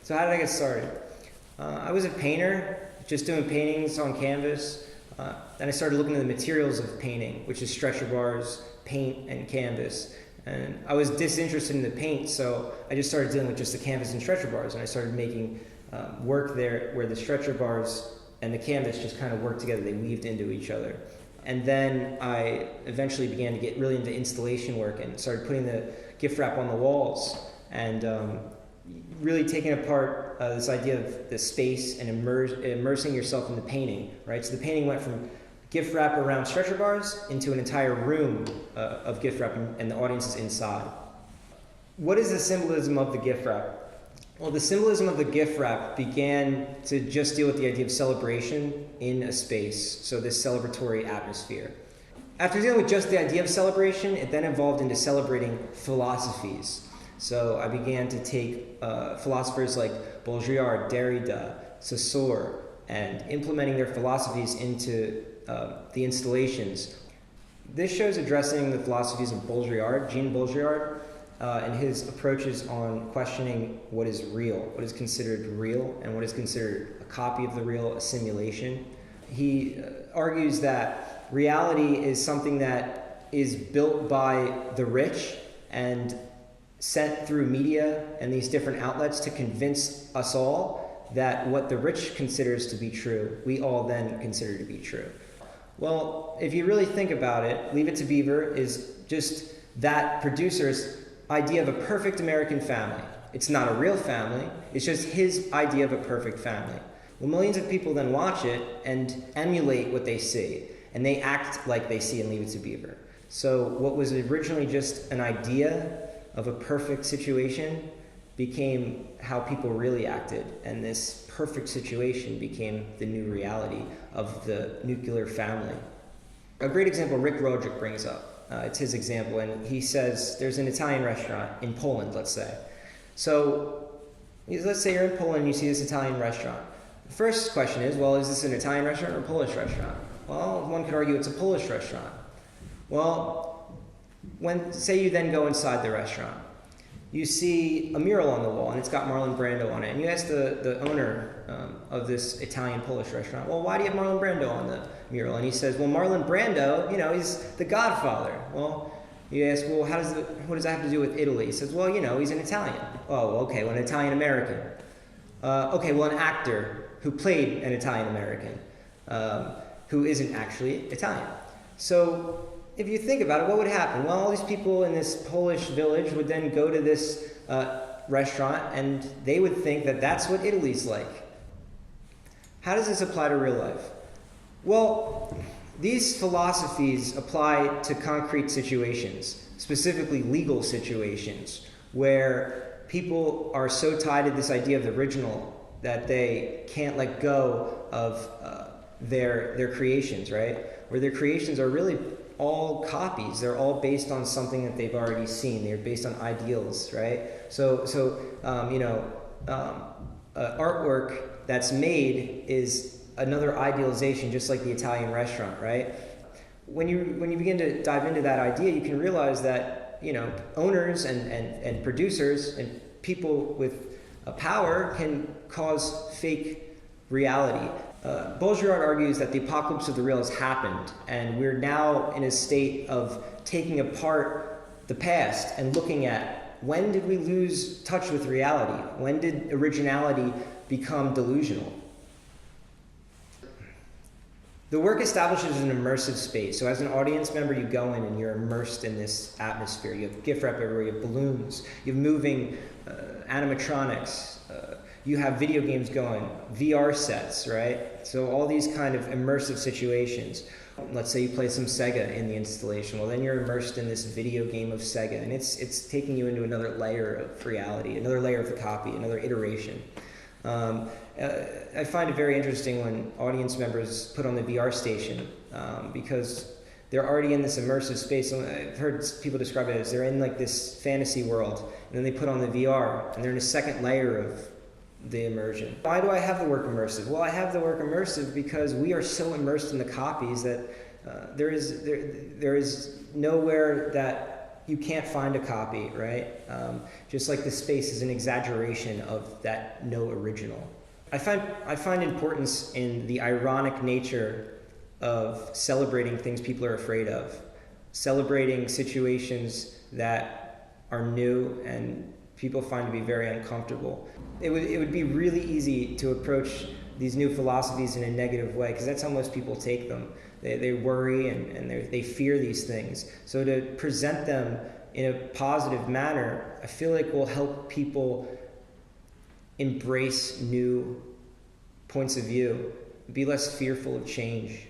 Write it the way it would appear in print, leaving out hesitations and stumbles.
So how did I get started? I was a painter, just doing paintings on canvas. Then I started looking at the materials of painting, which is stretcher bars, paint, and canvas. And I was disinterested in the paint, so I just started dealing with just the canvas and stretcher bars. And I started making work there where the stretcher bars and the canvas just kind of worked together. They weaved into each other. And then I eventually began to get really into installation work and started putting the gift wrap on the walls and really taking apart this idea of the space and immersing yourself in the painting, right? So the painting went from gift wrap around stretcher bars into an entire room of gift wrap, and the audience is inside. What is the symbolism of the gift wrap? Well, the symbolism of the gift wrap began to just deal with the idea of celebration in a space, so this celebratory atmosphere. After dealing with just the idea of celebration, it then evolved into celebrating philosophies. So I began to take philosophers like Baudrillard, Derrida, Saussure, and implementing their philosophies into the installations. This show is addressing the philosophies of Baudrillard, Jean Baudrillard, and his approaches on questioning what is real, what is considered real, and what is considered a copy of the real, a simulation. He argues that reality is something that is built by the rich and sent through media and these different outlets to convince us all that what the rich considers to be true, we all then consider to be true. Well, if you really think about it, Leave It to Beaver is just that producer's idea of a perfect American family. It's not a real family, it's just his idea of a perfect family. Well, millions of people then watch it and emulate what they see, and they act like they see in Leave It to Beaver. So what was originally just an idea of a perfect situation became how people really acted, and this perfect situation became the new reality of the nuclear family. A great example Rick Roderick brings up. It's his example, and he says there's an Italian restaurant in Poland, let's say. So let's say you're in Poland and you see this Italian restaurant. The first question is, well, is this an Italian restaurant or a Polish restaurant? Well, one could argue it's a Polish restaurant. Well, say you then go inside the restaurant. You see a mural on the wall, and it's got Marlon Brando on it. And you ask the owner of this Italian-Polish restaurant, well, why do you have Marlon Brando on the mural? And he says, well, Marlon Brando, he's the Godfather. Well, you ask, well, what does that have to do with Italy? He says, well, he's an Italian. Oh, okay, well, an Italian-American. Okay, well, an actor who played an Italian-American who isn't actually Italian. So if you think about it, what would happen? Well, all these people in this Polish village would then go to this restaurant, and they would think that that's what Italy's like. How does this apply to real life? Well, these philosophies apply to concrete situations, specifically legal situations, where people are so tied to this idea of the original that they can't let go of their creations, right? Where their creations are really all copies. They're all based on something that they've already seen. They're based on ideals, right? So artwork that's made is another idealization, just like the Italian restaurant, right? When you begin to dive into that idea, you can realize that owners and producers and people with power can cause fake reality. Baudrillard argues that the apocalypse of the real has happened, and we're now in a state of taking apart the past and looking at when did we lose touch with reality? When did originality become delusional? The work establishes an immersive space. So as an audience member, you go in and you're immersed in this atmosphere. You have gift wrap everywhere, you have balloons, you have moving animatronics, you have video games going, VR sets, right? So all these kind of immersive situations. Let's say you play some Sega in the installation. Well, then you're immersed in this video game of Sega, and it's taking you into another layer of reality, another layer of the copy, another iteration. I find it very interesting when audience members put on the VR station because they're already in this immersive space. I've heard people describe it as they're in like this fantasy world, and then they put on the VR, and they're in a second layer of the immersion. Why do I have the work immersive? Well, I have the work immersive because we are so immersed in the copies that there is nowhere that you can't find a copy, right? Just like the space is an exaggeration of that no original. I find importance in the ironic nature of celebrating things people are afraid of, celebrating situations that are new and people find to be very uncomfortable. It would be really easy to approach these new philosophies in a negative way, because that's how most people take them. They worry and they fear these things. So to present them in a positive manner, I feel like will help people embrace new points of view, be less fearful of change.